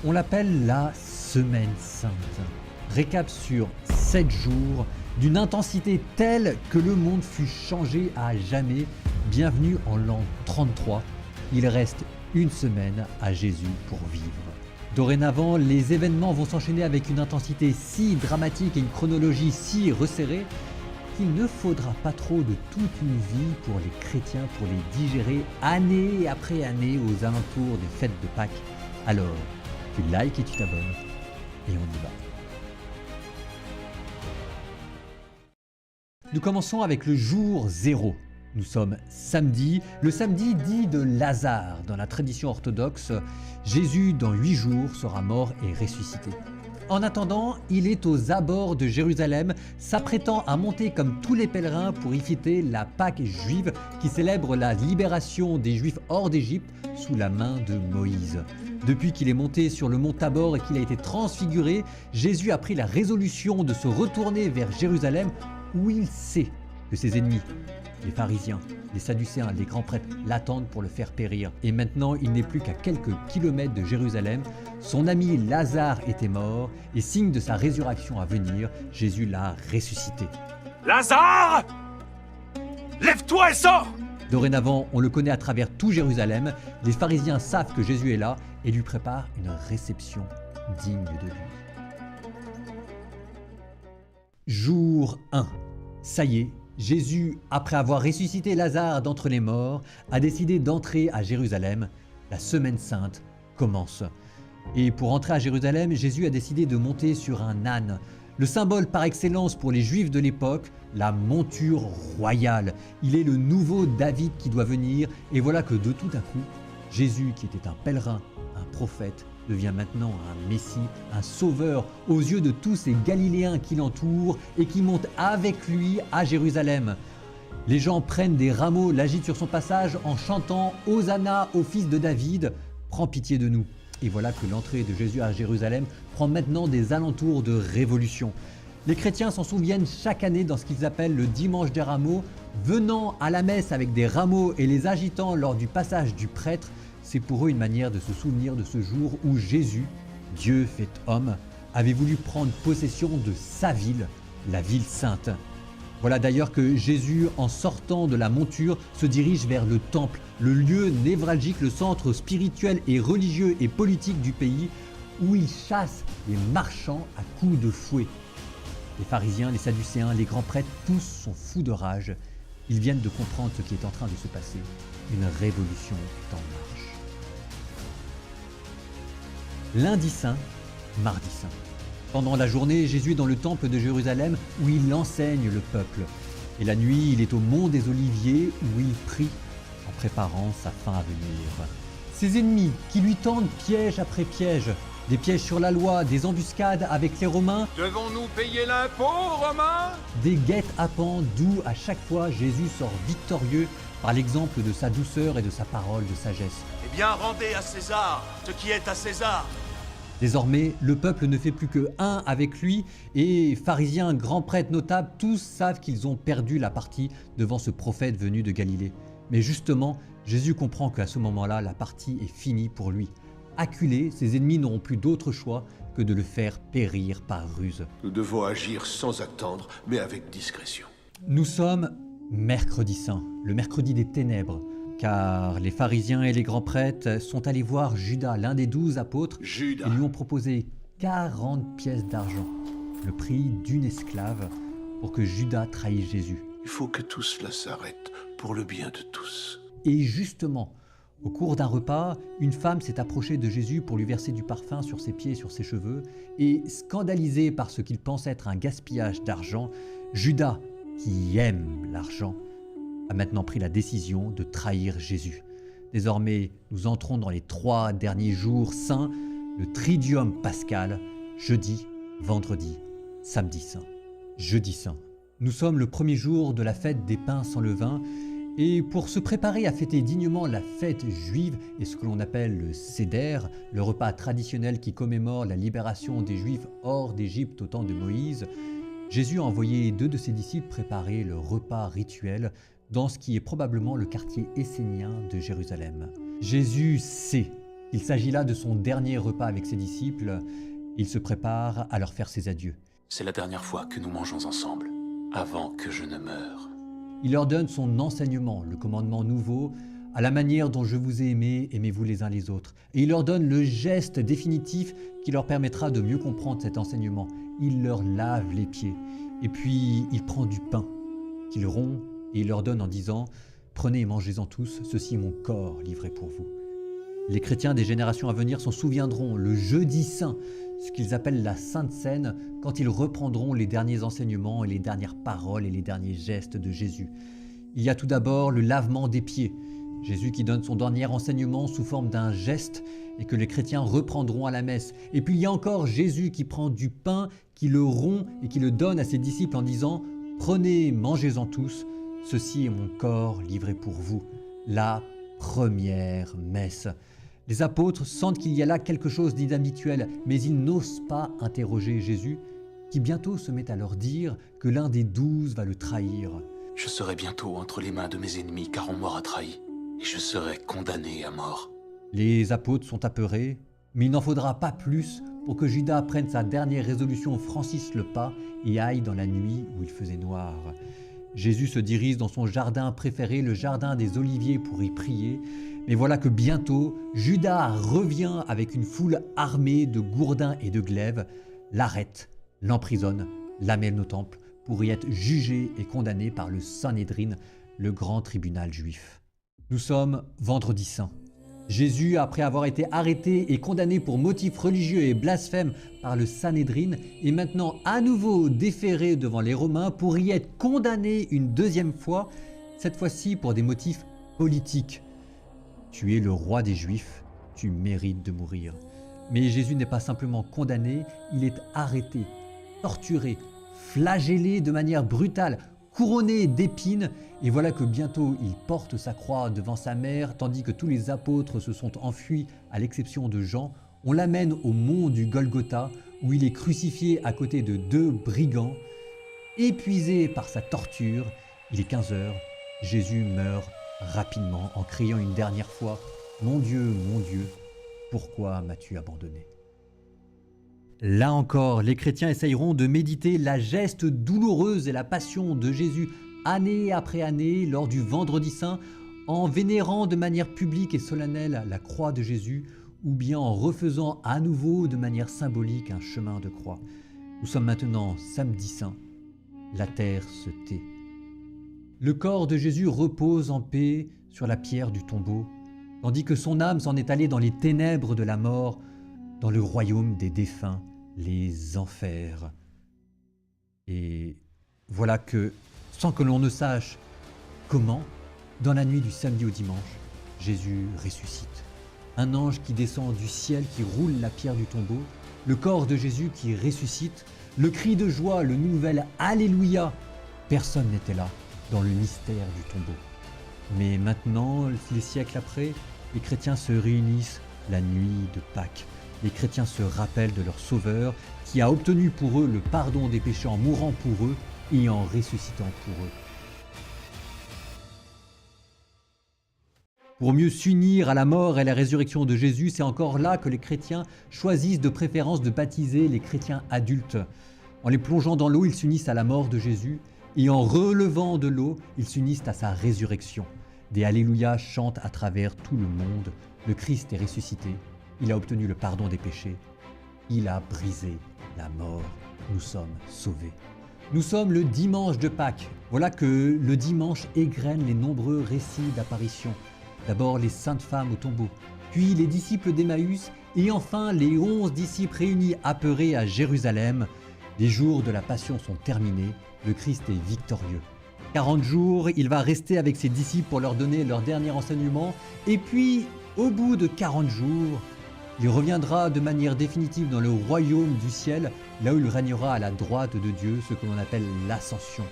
On l'appelle la Semaine Sainte. Récap sur 7 jours d'une intensité telle que le monde fut changé à jamais. Bienvenue en l'an 33. Il reste une semaine à Jésus pour vivre. Dorénavant, les événements vont s'enchaîner avec une intensité si dramatique et une chronologie si resserrée qu'il ne faudra pas trop de toute une vie pour les chrétiens pour les digérer année après année aux alentours des fêtes de Pâques. Alors, tu likes et tu t'abonnes et on y va. Nous commençons avec le jour 0. Nous sommes samedi, le samedi dit de Lazare. Dans la tradition orthodoxe, Jésus dans 8 jours sera mort et ressuscité. En attendant, il est aux abords de Jérusalem, s'apprêtant à monter comme tous les pèlerins pour y fêter la Pâque juive qui célèbre la libération des Juifs hors d'Égypte sous la main de Moïse. Depuis qu'il est monté sur le mont Tabor et qu'il a été transfiguré, Jésus a pris la résolution de se retourner vers Jérusalem où il sait que ses ennemis, les pharisiens, les sadducéens, les grands prêtres l'attendent pour le faire périr. Et maintenant, il n'est plus qu'à quelques kilomètres de Jérusalem. Son ami Lazare était mort et signe de sa résurrection à venir, Jésus l'a ressuscité. Lazare! Lève-toi et sors! Dorénavant, on le connaît à travers tout Jérusalem. Les pharisiens savent que Jésus est là et lui préparent une réception digne de lui. Jour 1. Ça y est, Jésus, après avoir ressuscité Lazare d'entre les morts, a décidé d'entrer à Jérusalem. La Semaine Sainte commence. Et pour entrer à Jérusalem, Jésus a décidé de monter sur un âne. Le symbole par excellence pour les Juifs de l'époque, la monture royale. Il est le nouveau David qui doit venir. Et voilà que de tout à coup, Jésus, qui était un pèlerin, un prophète, devient maintenant un Messie, un sauveur aux yeux de tous ces Galiléens qui l'entourent et qui montent avec lui à Jérusalem. Les gens prennent des rameaux, l'agitent sur son passage en chantant « Hosanna au fils de David, prends pitié de nous ». Et voilà que l'entrée de Jésus à Jérusalem prend maintenant des alentours de révolution. Les chrétiens s'en souviennent chaque année dans ce qu'ils appellent le dimanche des rameaux, venant à la messe avec des rameaux et les agitant lors du passage du prêtre. C'est pour eux une manière de se souvenir de ce jour où Jésus, Dieu fait homme, avait voulu prendre possession de sa ville, la ville sainte. Voilà d'ailleurs que Jésus, en sortant de la monture, se dirige vers le temple, le lieu névralgique, le centre spirituel et religieux et politique du pays, où il chasse les marchands à coups de fouet. Les pharisiens, les sadducéens, les grands prêtres, tous sont fous de rage. Ils viennent de comprendre ce qui est en train de se passer. Une révolution est en marche. Lundi saint, mardi saint. Pendant la journée, Jésus est dans le temple de Jérusalem où il enseigne le peuple. Et la nuit, il est au mont des Oliviers où il prie en préparant sa fin à venir. Ses ennemis qui lui tendent piège après piège, des pièges sur la loi, des embuscades avec les Romains. Devons-nous payer l'impôt, Romains? Des guet-apens d'où à chaque fois Jésus sort victorieux par l'exemple de sa douceur et de sa parole de sagesse. Eh bien, rendez à César ce qui est à César. Désormais, le peuple ne fait plus que un avec lui et pharisiens, grands prêtres, notables, tous savent qu'ils ont perdu la partie devant ce prophète venu de Galilée. Mais justement, Jésus comprend qu'à ce moment-là, la partie est finie pour lui. Acculé, ses ennemis n'auront plus d'autre choix que de le faire périr par ruse. Nous devons agir sans attendre, mais avec discrétion. Nous sommes mercredi saint, le mercredi des ténèbres. Car les pharisiens et les grands prêtres sont allés voir Judas, l'un des 12 apôtres, Judas. et lui ont proposé 40 pièces d'argent, le prix d'une esclave, pour que Judas trahisse Jésus. Il faut que tout cela s'arrête pour le bien de tous. Et justement, au cours d'un repas, une femme s'est approchée de Jésus pour lui verser du parfum sur ses pieds et sur ses cheveux, et scandalisé par ce qu'il pense être un gaspillage d'argent, Judas, qui aime l'argent, a maintenant pris la décision de trahir Jésus. Désormais, nous entrons dans les 3 derniers jours saints, le triduum pascal, jeudi, vendredi, samedi saint. Jeudi saint. Nous sommes le premier jour de la fête des pains sans levain, et pour se préparer à fêter dignement la fête juive et ce que l'on appelle le Seder, le repas traditionnel qui commémore la libération des Juifs hors d'Égypte au temps de Moïse, Jésus a envoyé 2 de ses disciples préparer le repas rituel dans ce qui est probablement le quartier essénien de Jérusalem. Jésus sait Il s'agit là de son dernier repas avec ses disciples. Il se prépare à leur faire ses adieux. C'est la dernière fois que nous mangeons ensemble, avant que je ne meure. Il leur donne son enseignement, le commandement nouveau, à la manière dont je vous ai aimés, aimez-vous les uns les autres. Et il leur donne le geste définitif qui leur permettra de mieux comprendre cet enseignement. Il leur lave les pieds. Et puis il prend du pain qu'il rompt et il leur donne en disant « Prenez et mangez-en tous, ceci est mon corps livré pour vous ». Les chrétiens des générations à venir s'en souviendront le jeudi saint, ce qu'ils appellent la Sainte Seine, quand ils reprendront les derniers enseignements et les dernières paroles et les derniers gestes de Jésus. Il y a tout d'abord le lavement des pieds. Jésus qui donne son dernier enseignement sous forme d'un geste et que les chrétiens reprendront à la messe. Et puis il y a encore Jésus qui prend du pain, qui le rompt et qui le donne à ses disciples en disant « Prenez, mangez-en tous, ceci est mon corps livré pour vous ». La première messe. Les apôtres sentent qu'il y a là quelque chose d'inhabituel, mais ils n'osent pas interroger Jésus, qui bientôt se met à leur dire que l'un des 12 va le trahir. Je serai bientôt entre les mains de mes ennemis, car on m'aura trahi, et je serai condamné à mort. Les apôtres sont apeurés, mais il n'en faudra pas plus pour que Judas prenne sa dernière résolution, franchisse le pas et aille dans la nuit où il faisait noir. Jésus se dirige dans son jardin préféré, le jardin des Oliviers, pour y prier. Mais voilà que bientôt, Judas revient avec une foule armée de gourdins et de glaives, l'arrête, l'emprisonne, l'amène au temple pour y être jugé et condamné par le Sanhédrin, le grand tribunal juif. Nous sommes vendredi saint. Jésus, après avoir été arrêté et condamné pour motifs religieux et blasphème par le Sanhédrin, est maintenant à nouveau déféré devant les Romains pour y être condamné une deuxième fois, cette fois-ci pour des motifs politiques. Tu es le roi des Juifs, tu mérites de mourir. Mais Jésus n'est pas simplement condamné, il est arrêté, torturé, flagellé de manière brutale, couronné d'épines, et voilà que bientôt il porte sa croix devant sa mère, tandis que tous les apôtres se sont enfuis, à l'exception de Jean. On l'amène au mont du Golgotha, où il est crucifié à côté de 2 brigands. Épuisé par sa torture, il est 15 heures, Jésus meurt rapidement en criant une dernière fois « Mon Dieu, pourquoi m'as-tu abandonné ?» Là encore, les chrétiens essayeront de méditer la geste douloureuse et la passion de Jésus année après année lors du Vendredi Saint, en vénérant de manière publique et solennelle la croix de Jésus, ou bien en refaisant à nouveau de manière symbolique un chemin de croix. Nous sommes maintenant samedi saint, la terre se tait. Le corps de Jésus repose en paix sur la pierre du tombeau, tandis que son âme s'en est allée dans les ténèbres de la mort, dans le royaume des défunts, les enfers. Et voilà que, sans que l'on ne sache comment, dans la nuit du samedi au dimanche, Jésus ressuscite. Un ange qui descend du ciel, qui roule la pierre du tombeau, le corps de Jésus qui ressuscite, le cri de joie, le nouvel Alléluia. Personne n'était là dans le mystère du tombeau. Mais maintenant, les siècles après, les chrétiens se réunissent la nuit de Pâques. Les chrétiens se rappellent de leur Sauveur qui a obtenu pour eux le pardon des péchés en mourant pour eux et en ressuscitant pour eux. Pour mieux s'unir à la mort et à la résurrection de Jésus, c'est encore là que les chrétiens choisissent de préférence de baptiser les chrétiens adultes. En les plongeant dans l'eau, ils s'unissent à la mort de Jésus et en relevant de l'eau, ils s'unissent à sa résurrection. Des Alléluia chantent à travers tout le monde. Le Christ est ressuscité. Il a obtenu le pardon des péchés. Il a brisé la mort. Nous sommes sauvés. Nous sommes le dimanche de Pâques. Voilà que le dimanche égrène les nombreux récits d'apparitions. D'abord les saintes femmes au tombeau, puis les disciples d'Emmaüs et enfin les 11 disciples réunis apeurés à Jérusalem. Les jours de la Passion sont terminés. Le Christ est victorieux. 40 jours, il va rester avec ses disciples pour leur donner leur dernier enseignement. Et puis, au bout de 40 jours, il reviendra de manière définitive dans le royaume du ciel, là où il régnera à la droite de Dieu, ce que l'on appelle l'ascension.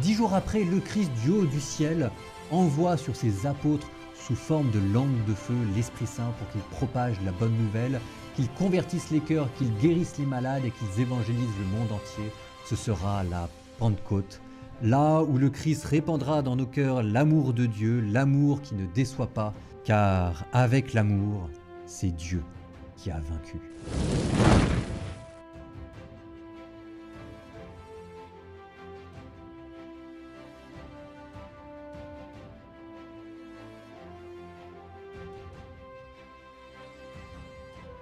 10 jours après, le Christ du haut du ciel envoie sur ses apôtres sous forme de langue de feu l'Esprit Saint pour qu'ils propagent la bonne nouvelle, qu'ils convertissent les cœurs, qu'ils guérissent les malades et qu'ils évangélisent le monde entier. Ce sera la Pentecôte, là où le Christ répandra dans nos cœurs l'amour de Dieu, l'amour qui ne déçoit pas, car avec l'amour c'est Dieu qui a vaincu.